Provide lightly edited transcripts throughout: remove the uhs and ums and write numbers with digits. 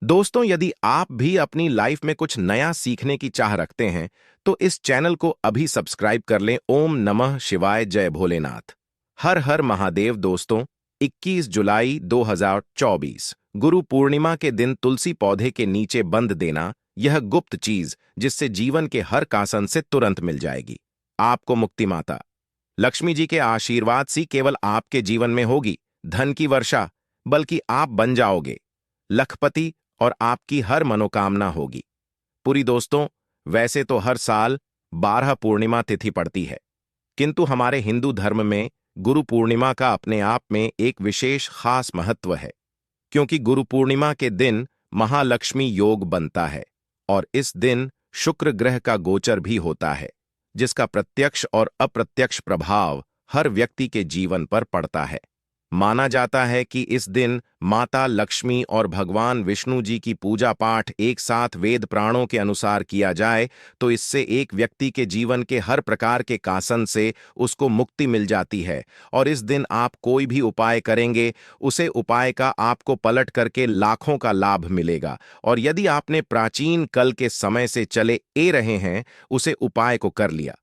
दोस्तों, यदि आप भी अपनी लाइफ में कुछ नया सीखने की चाह रखते हैं तो इस चैनल को अभी सब्सक्राइब कर लें। ओम नमः शिवाय, जय भोलेनाथ, हर हर महादेव। दोस्तों, 21 जुलाई 2024 गुरु पूर्णिमा के दिन तुलसी पौधे के नीचे बंद देना, यह गुप्त चीज जिससे जीवन के हर कासन से तुरंत मिल जाएगी। आपको मुक्ति माता लक्ष्मी जी के आशीर्वाद सी केवल आपके जीवन में होगी धन की वर्षा, बल्कि आप बन जाओगे लखपति और आपकी हर मनोकामना होगी पूरी। दोस्तों, वैसे तो हर साल 12 पूर्णिमा तिथि पड़ती है, किंतु हमारे हिंदू धर्म में गुरु पूर्णिमा का अपने आप में एक विशेष खास महत्व है, क्योंकि गुरु पूर्णिमा के दिन महालक्ष्मी योग बनता है और इस दिन शुक्र ग्रह का गोचर भी होता है, जिसका प्रत्यक्ष और अप्रत्यक्ष प्रभाव हर व्यक्ति के जीवन पर पड़ता है। माना जाता है कि इस दिन माता लक्ष्मी और भगवान विष्णु जी की पूजा पाठ एक साथ वेद पुराणों के अनुसार किया जाए तो इससे एक व्यक्ति के जीवन के हर प्रकार के कासन से उसको मुक्ति मिल जाती है। और इस दिन आप कोई भी उपाय करेंगे, उसे उपाय का आपको पलट करके लाखों का लाभ मिलेगा। और यदि आपने प्राचीन कल के समय से चले रहे हैं, उसे उपाय को कर लिया,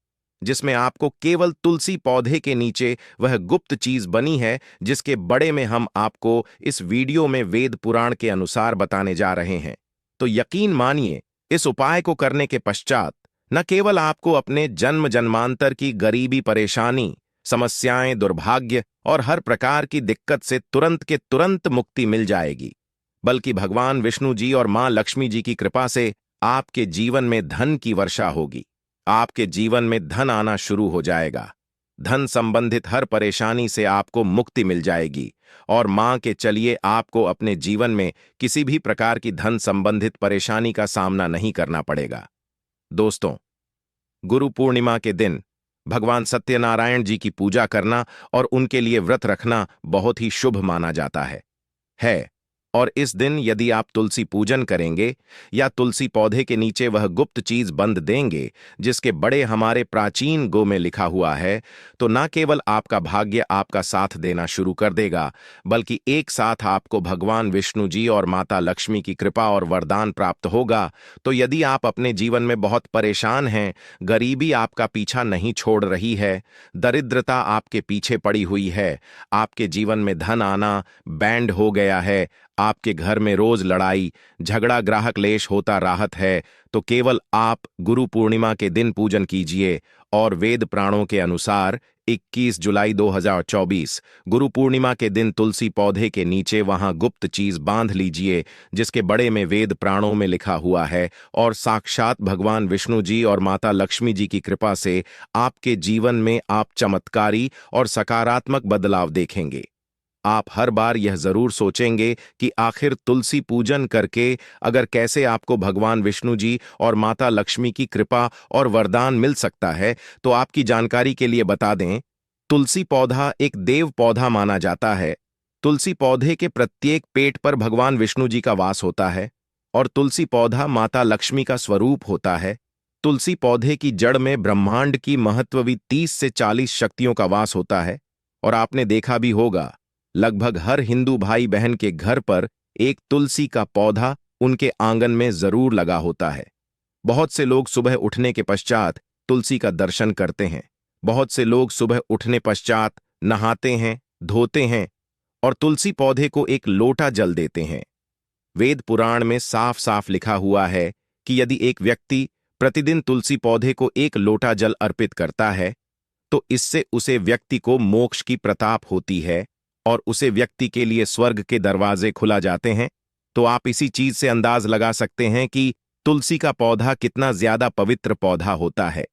जिसमें आपको केवल तुलसी पौधे के नीचे वह गुप्त चीज बनी है, जिसके बड़े में हम आपको इस वीडियो में वेद पुराण के अनुसार बताने जा रहे हैं। तो यकीन मानिए, इस उपाय को करने के पश्चात न केवल आपको अपने जन्म जन्मांतर की गरीबी, परेशानी, समस्याएं, दुर्भाग्य और हर प्रकार की दिक्कत से तुरंत के तुरंत मुक्ति मिल जाएगी, बल्कि भगवान विष्णु जी और मां लक्ष्मी जी की कृपा से आपके जीवन में धन की वर्षा होगी। आपके जीवन में धन आना शुरू हो जाएगा। धन संबंधित हर परेशानी से आपको मुक्ति मिल जाएगी और मां के चलिए आपको अपने जीवन में किसी भी प्रकार की धन संबंधित परेशानी का सामना नहीं करना पड़ेगा। दोस्तों, गुरु पूर्णिमा के दिन भगवान सत्यनारायण जी की पूजा करना और उनके लिए व्रत रखना बहुत ही शुभ माना जाता है। और इस दिन यदि आप तुलसी पूजन करेंगे या तुलसी पौधे के नीचे वह गुप्त चीज बंद देंगे जिसके बड़े हमारे प्राचीन गो में लिखा हुआ है, तो न केवल आपका भाग्य आपका साथ देना शुरू कर देगा, बल्कि एक साथ आपको भगवान विष्णु जी और माता लक्ष्मी की कृपा और वरदान प्राप्त होगा। तो यदि आप अपने जीवन में बहुत परेशान हैं, गरीबी आपका पीछा नहीं छोड़ रही है, दरिद्रता आपके पीछे पड़ी हुई है, आपके जीवन में धन आना बैंड हो गया है, आपके घर में रोज लड़ाई झगड़ा ग्राहक क्लेश होता राहत है, तो केवल आप गुरु पूर्णिमा के दिन पूजन कीजिए और वेद पुराणों के अनुसार 21 जुलाई 2024 गुरु पूर्णिमा के दिन तुलसी पौधे के नीचे वहां गुप्त चीज बांध लीजिए, जिसके बड़े में वेद पुराणों में लिखा हुआ है। और साक्षात भगवान विष्णु जी और माता लक्ष्मी जी की कृपा से आपके जीवन में आप चमत्कारी और सकारात्मक बदलाव देखेंगे। आप हर बार यह जरूर सोचेंगे कि आखिर तुलसी पूजन करके अगर कैसे आपको भगवान विष्णु जी और माता लक्ष्मी की कृपा और वरदान मिल सकता है। तो आपकी जानकारी के लिए बता दें, तुलसी पौधा एक देव पौधा माना जाता है। तुलसी पौधे के प्रत्येक पेट पर भगवान विष्णु जी का वास होता है और तुलसी पौधा माता लक्ष्मी का स्वरूप होता है। तुलसी पौधे की जड़ में ब्रह्मांड की महत्ववी 30 से 40 शक्तियों का वास होता है। और आपने देखा भी होगा, लगभग हर हिंदू भाई बहन के घर पर एक तुलसी का पौधा उनके आंगन में जरूर लगा होता है। बहुत से लोग सुबह उठने के पश्चात तुलसी का दर्शन करते हैं। बहुत से लोग सुबह उठने पश्चात नहाते हैं, धोते हैं और तुलसी पौधे को एक लोटा जल देते हैं। वेद पुराण में साफ साफ लिखा हुआ है कि यदि एक व्यक्ति प्रतिदिन तुलसी पौधे को एक लोटा जल अर्पित करता है तो इससे उसे व्यक्ति को मोक्ष की प्रताप होती है और उसे व्यक्ति के लिए स्वर्ग के दरवाजे खुला जाते हैं। तो आप इसी चीज से अंदाज लगा सकते हैं कि तुलसी का पौधा कितना ज्यादा पवित्र पौधा होता है।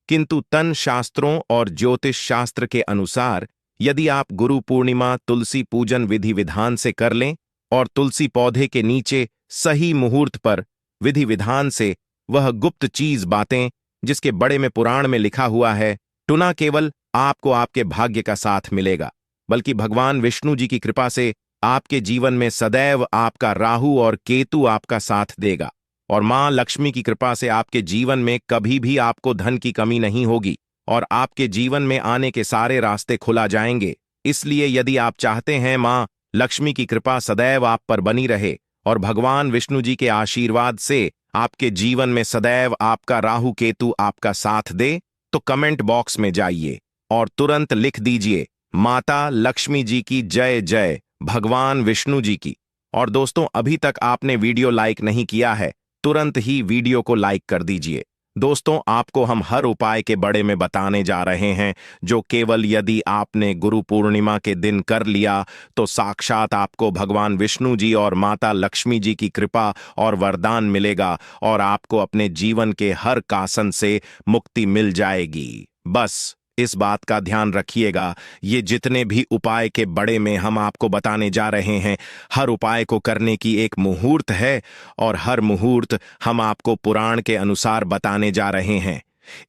किंतु तन शास्त्रों और ज्योतिष शास्त्र के अनुसार यदि आप गुरु पूर्णिमा तुलसी पूजन विधि विधान से कर लें और तुलसी पौधे के नीचे सही मुहूर्त पर विधि विधान से वह गुप्त चीज बातें जिसके बड़े में पुराण में लिखा हुआ है, तो न केवल आपको आपके भाग्य का साथ मिलेगा, बल्कि भगवान विष्णु जी की कृपा से आपके जीवन में सदैव आपका राहु और केतु आपका साथ देगा और मां लक्ष्मी की कृपा से आपके जीवन में कभी भी आपको धन की कमी नहीं होगी और आपके जीवन में आने के सारे रास्ते खुला जाएंगे। इसलिए यदि आप चाहते हैं मां लक्ष्मी की कृपा सदैव आप पर बनी रहे और भगवान विष्णु जी के आशीर्वाद से आपके जीवन में सदैव आपका राहु केतु आपका साथ दे, तो कमेंट बॉक्स में जाइए और तुरंत लिख दीजिए माता लक्ष्मी जी की जय जय, भगवान विष्णु जी की। और दोस्तों, अभी तक आपने वीडियो लाइक नहीं किया है, तुरंत ही वीडियो को लाइक कर दीजिए। दोस्तों, आपको हम हर उपाय के बड़े में बताने जा रहे हैं, जो केवल यदि आपने गुरु पूर्णिमा के दिन कर लिया तो साक्षात आपको भगवान विष्णु जी और माता लक्ष्मी जी की कृपा और वरदान मिलेगा और आपको अपने जीवन के हर कासन से मुक्ति मिल जाएगी। बस इस बात का ध्यान रखिएगा, ये जितने भी उपाय के बड़े में हम आपको बताने जा रहे हैं, हर उपाय को करने की एक मुहूर्त है और हर मुहूर्त हम आपको पुराण के अनुसार बताने जा रहे हैं।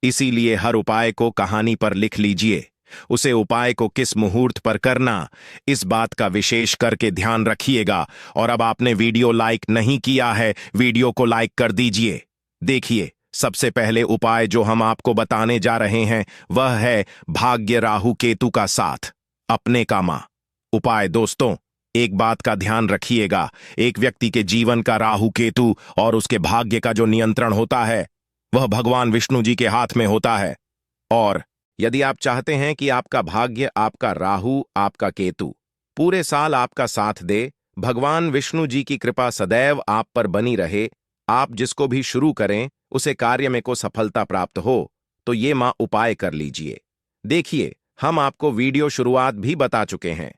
इसीलिए हर उपाय को कहानी पर लिख लीजिए। उसे उपाय को किस मुहूर्त पर करना, इस बात का विशेष करके ध्यान रखिएगा। और अब आपने वीडियो लाइक नहीं किया है, वीडियो को लाइक कर दीजिए। देखिए, सबसे पहले उपाय जो हम आपको बताने जा रहे हैं वह है भाग्य राहु केतु का साथ अपने का मां उपाय। दोस्तों, एक बात का ध्यान रखिएगा, एक व्यक्ति के जीवन का राहु केतु और उसके भाग्य का जो नियंत्रण होता है वह भगवान विष्णु जी के हाथ में होता है। और यदि आप चाहते हैं कि आपका भाग्य, आपका राहु, आपका केतु पूरे साल आपका साथ दे, भगवान विष्णु जी की कृपा सदैव आप पर बनी रहे, आप जिसको भी शुरू करें उसे कार्य में को सफलता प्राप्त हो, तो ये मां उपाय कर लीजिए। देखिए, हम आपको वीडियो शुरुआत भी बता चुके हैं।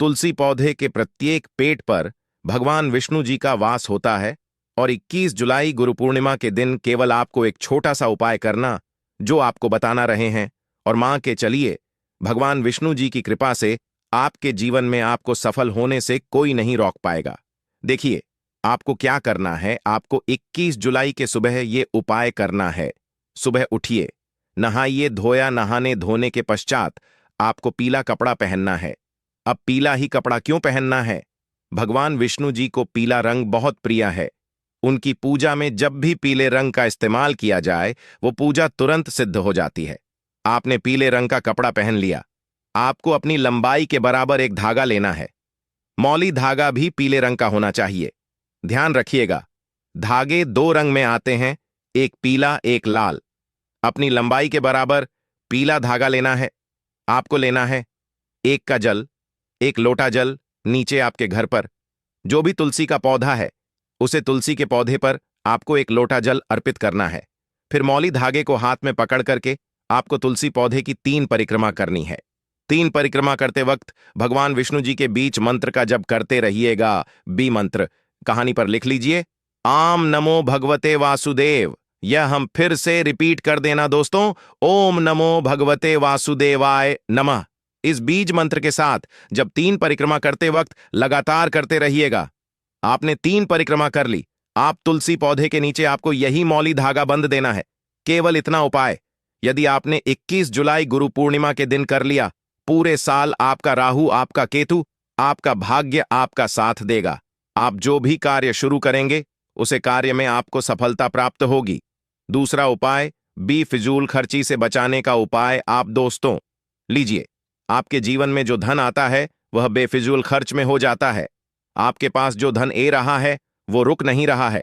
तुलसी पौधे के प्रत्येक पेट पर भगवान विष्णु जी का वास होता है और 21 जुलाई गुरु पूर्णिमा के दिन केवल आपको एक छोटा सा उपाय करना, जो आपको बताना रहे हैं, और मां के चलिए भगवान विष्णु जी की कृपा से आपके जीवन में आपको सफल होने से कोई नहीं रोक पाएगा। देखिए, आपको क्या करना है, आपको 21 जुलाई के सुबह ये उपाय करना है। सुबह उठिए, नहाइए, धोया, नहाने धोने के पश्चात आपको पीला कपड़ा पहनना है। अब पीला ही कपड़ा क्यों पहनना है? भगवान विष्णु जी को पीला रंग बहुत प्रिय है। उनकी पूजा में जब भी पीले रंग का इस्तेमाल किया जाए वो पूजा तुरंत सिद्ध हो जाती है। आपने पीले रंग का कपड़ा पहन लिया, आपको अपनी लंबाई के बराबर एक धागा लेना है। मौली धागा भी पीले रंग का होना चाहिए। ध्यान रखिएगा, धागे दो रंग में आते हैं, एक पीला एक लाल। अपनी लंबाई के बराबर पीला धागा लेना है। आपको लेना है एक का जल, एक लोटा जल। नीचे आपके घर पर जो भी तुलसी का पौधा है, उसे तुलसी के पौधे पर आपको एक लोटा जल अर्पित करना है। फिर मौली धागे को हाथ में पकड़ करके आपको तुलसी पौधे की 3 परिक्रमा करनी है। 3 परिक्रमा करते वक्त भगवान विष्णु जी के बीच मंत्र का जप करते रहिएगा। बी मंत्र कहानी पर लिख लीजिए, आम नमो भगवते वासुदेव। यह हम फिर से रिपीट कर देना दोस्तों, ओम नमो भगवते वासुदेवाय नमः। इस बीज मंत्र के साथ जब 3 परिक्रमा करते वक्त लगातार करते रहिएगा। आपने 3 परिक्रमा कर ली, आप तुलसी पौधे के नीचे आपको यही मौली धागा बंध देना है। केवल इतना उपाय यदि आपने 21 जुलाई गुरु पूर्णिमा के दिन कर लिया, पूरे साल आपका राहु, आपका केतु, आपका भाग्य आपका साथ देगा। आप जो भी कार्य शुरू करेंगे उसे कार्य में आपको सफलता प्राप्त होगी। दूसरा उपाय, बी फिजूल खर्ची से बचाने का उपाय आप दोस्तों लीजिए। आपके जीवन में जो धन आता है वह बेफिजूल खर्च में हो जाता है। आपके पास जो धन ए रहा है वो रुक नहीं रहा है,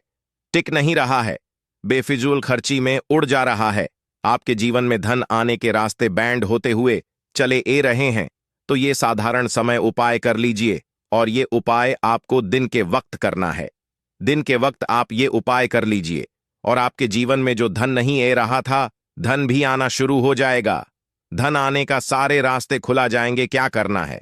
टिक नहीं रहा है, बेफिजूल खर्ची में उड़ जा रहा है। आपके जीवन में धन आने के रास्ते बैंड होते हुए चले ए रहे हैं, तो ये साधारण समय उपाय कर लीजिए। और ये उपाय आपको दिन के वक्त करना है। दिन के वक्त आप ये उपाय कर लीजिए और आपके जीवन में जो धन नहीं ए रहा था, धन भी आना शुरू हो जाएगा। धन आने का सारे रास्ते खुला जाएंगे। क्या करना है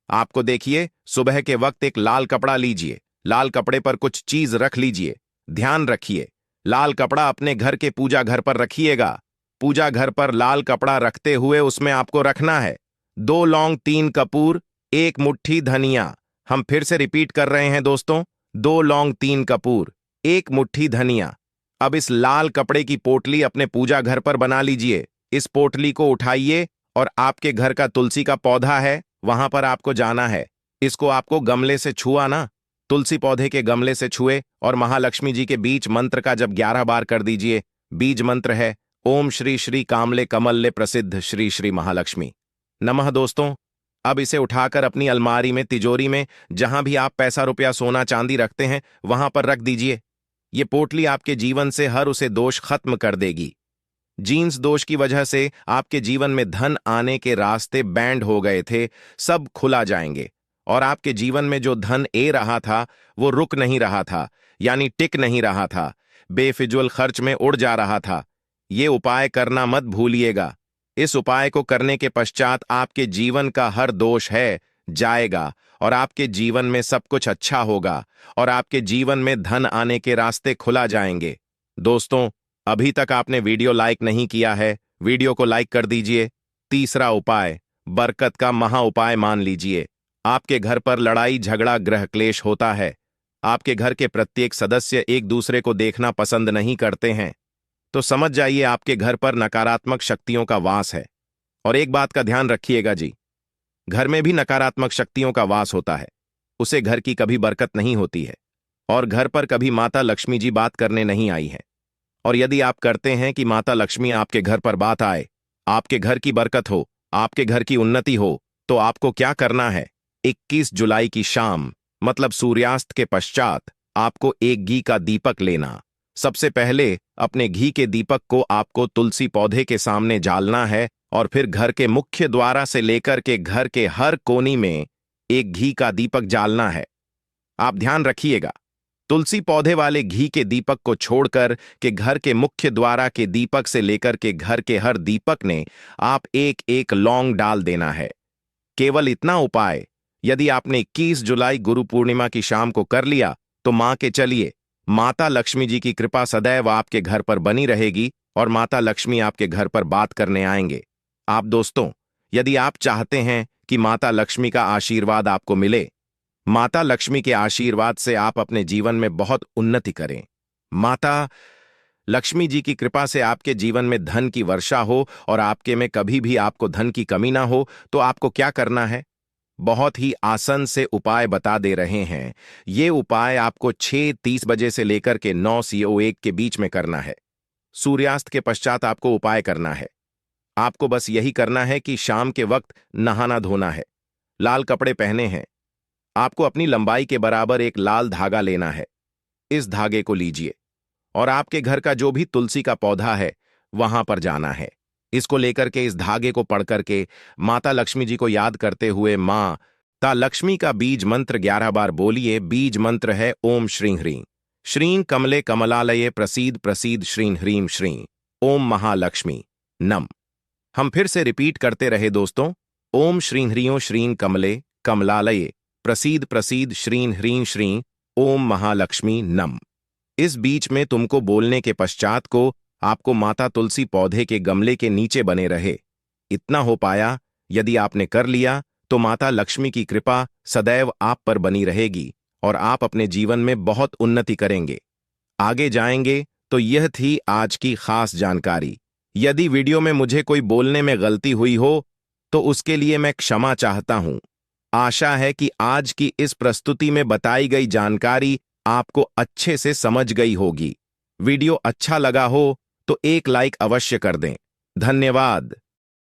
आपको, देखिए, सुबह के वक्त एक लाल कपड़ा लीजिए, लाल कपड़े पर कुछ चीज रख लीजिए। ध्यान रखिए, लाल कपड़ा अपने घर के पूजा घर पर रखिएगा। पूजा घर पर लाल कपड़ा रखते हुए उसमें आपको रखना है 2 लौंग, 3 कपूर, 1 मुट्ठी धनिया। हम फिर से रिपीट कर रहे हैं दोस्तों, 2 लौंग, 3 कपूर, 1 मुट्ठी धनिया। अब इस लाल कपड़े की पोटली अपने पूजा घर पर बना लीजिए। इस पोटली को उठाइए और आपके घर का तुलसी का पौधा है, वहां पर आपको जाना है। इसको आपको गमले से छुआ ना, तुलसी पौधे के गमले से छुए और महालक्ष्मी जी के बीच मंत्र का जब 11 बार कर दीजिए। बीज मंत्र है, ओम श्री श्री कामले कमल्ले प्रसिद्ध श्री श्री महालक्ष्मी नमः। दोस्तों, अब इसे उठाकर अपनी अलमारी में, तिजोरी में, जहां भी आप पैसा रुपया सोना चांदी रखते हैं वहां पर रख दीजिए। ये पोटली आपके जीवन से हर उसे दोष खत्म कर देगी। जीन्स दोष की वजह से आपके जीवन में धन आने के रास्ते बैंड हो गए थे, सब खुला जाएंगे और आपके जीवन में जो धन ए रहा था वो रुक नहीं रहा था, यानी टिक नहीं रहा था, बेफिजुल खर्च में उड़ जा रहा था। ये उपाय करना मत भूलिएगा। इस उपाय को करने के पश्चात आपके जीवन का हर दोष है जाएगा और आपके जीवन में सब कुछ अच्छा होगा और आपके जीवन में धन आने के रास्ते खुला जाएंगे। दोस्तों, अभी तक आपने वीडियो लाइक नहीं किया है, वीडियो को लाइक कर दीजिए। तीसरा उपाय बरकत का महा उपाय मान लीजिए। आपके घर पर लड़ाई झगड़ा ग्रह क्लेश होता है। आपके घर के प्रत्येक सदस्य एक दूसरे को देखना पसंद नहीं करते हैं, तो समझ जाइए आपके घर पर नकारात्मक शक्तियों का वास है। और एक बात का ध्यान रखिएगा जी, घर में भी नकारात्मक शक्तियों का वास होता है, उसे घर की कभी बरकत नहीं होती है और घर पर कभी माता लक्ष्मी जी बात करने नहीं आई है। और यदि आप करते हैं कि माता लक्ष्मी आपके घर पर बात आए, आपके घर की बरकत हो, आपके घर की उन्नति हो, तो आपको क्या करना है? 21 जुलाई की शाम, मतलब सूर्यास्त के पश्चात, आपको एक घी का दीपक लेना। सबसे पहले अपने घी के दीपक को आपको तुलसी पौधे के सामने जालना है और फिर घर के मुख्य द्वारा से लेकर के घर के हर कोनी में एक घी का दीपक जालना है। आप ध्यान रखिएगा, तुलसी पौधे वाले घी के दीपक को छोड़कर के घर के मुख्य द्वारा के दीपक से लेकर के घर के हर दीपक ने आप एक एक लौंग डाल देना है। केवल इतना उपाय यदि आपने 21 जुलाई गुरु पूर्णिमा की शाम को कर लिया तो मां के चलिए, माता लक्ष्मी जी की कृपा सदैव आपके घर पर बनी रहेगी और माता लक्ष्मी आपके घर पर बात करने आएंगे। आप दोस्तों, यदि आप चाहते हैं कि माता लक्ष्मी का आशीर्वाद आपको मिले, माता लक्ष्मी के आशीर्वाद से आप अपने जीवन में बहुत उन्नति करें, माता लक्ष्मी जी की कृपा से आपके जीवन में धन की वर्षा हो और आपके में कभी भी आपको धन की कमी ना हो, तो आपको क्या करना है? बहुत ही आसान से उपाय बता दे रहे हैं। ये उपाय आपको 6:30 बजे से लेकर के 9:01 के बीच में करना है। सूर्यास्त के पश्चात आपको उपाय करना है। आपको बस यही करना है कि शाम के वक्त नहाना धोना है, लाल कपड़े पहने हैं। आपको अपनी लंबाई के बराबर एक लाल धागा लेना है। इस धागे को लीजिए और आपके घर का जो भी तुलसी का पौधा है वहां पर जाना है। इसको लेकर के इस धागे को पढ़ करके माता लक्ष्मी जी को याद करते हुए मां ता लक्ष्मी का बीज मंत्र 11 बार बोलिए। बीज मंत्र है ओम श्रीं ह्रीं श्रीं कमले कमलालये प्रसीद प्रसीद श्रीं ह्रीं श्रीं ओम महालक्ष्मी नम। हम फिर से रिपीट करते रहे दोस्तों, ओम श्रीं ह्रीं श्रीं कमले कमलालये प्रसीद प्रसीद श्रीं ह्रीं श्रीं ओम महालक्ष्मी नम। इस बीच में तुमको बोलने के पश्चात को आपको माता तुलसी पौधे के गमले के नीचे बने रहे। इतना हो पाया यदि आपने कर लिया तो माता लक्ष्मी की कृपा सदैव आप पर बनी रहेगी और आप अपने जीवन में बहुत उन्नति करेंगे, आगे जाएंगे। तो यह थी आज की खास जानकारी। यदि वीडियो में मुझे कोई बोलने में गलती हुई हो तो उसके लिए मैं क्षमा चाहता हूं। आशा है कि आज की इस प्रस्तुति में बताई गई जानकारी आपको अच्छे से समझ गई होगी। वीडियो अच्छा लगा हो तो एक लाइक अवश्य कर दें। धन्यवाद।